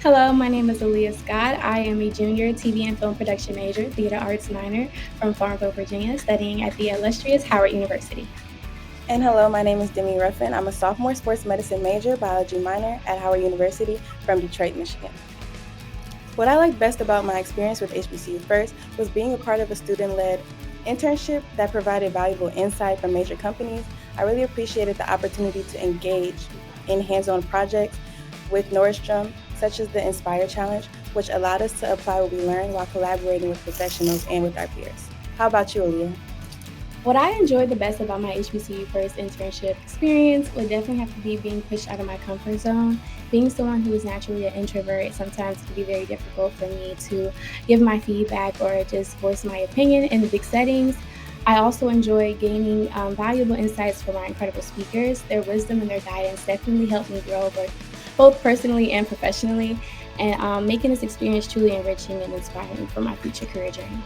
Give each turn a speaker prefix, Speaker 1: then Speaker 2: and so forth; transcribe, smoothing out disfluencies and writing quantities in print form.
Speaker 1: Hello, my name is Aalia Scott. I am a junior TV and film production major, theater arts minor from Farmville, Virginia, studying at the illustrious Howard University.
Speaker 2: And hello, my name is Demi Ruffin. I'm a sophomore sports medicine major, biology minor at Howard University from Detroit, Michigan. What I liked best about my experience with HBCU First was being a part of a student-led internship that provided valuable insight from major companies. I really appreciated the opportunity to engage in hands-on projects with Nordstrom, such as the Inspire Challenge, which allowed us to apply what we learned while collaborating with professionals and with our peers. How about you, Aaliyah?
Speaker 1: What I enjoyed the best about my HBCU first internship experience would definitely have to be being pushed out of my comfort zone. Being someone who is naturally an introvert, sometimes it can be very difficult for me to give my feedback or just voice my opinion in the big settings. I also enjoy gaining valuable insights from our incredible speakers. Their wisdom and their guidance definitely helped me grow both personally and professionally, and making this experience truly enriching and inspiring for my future career journey.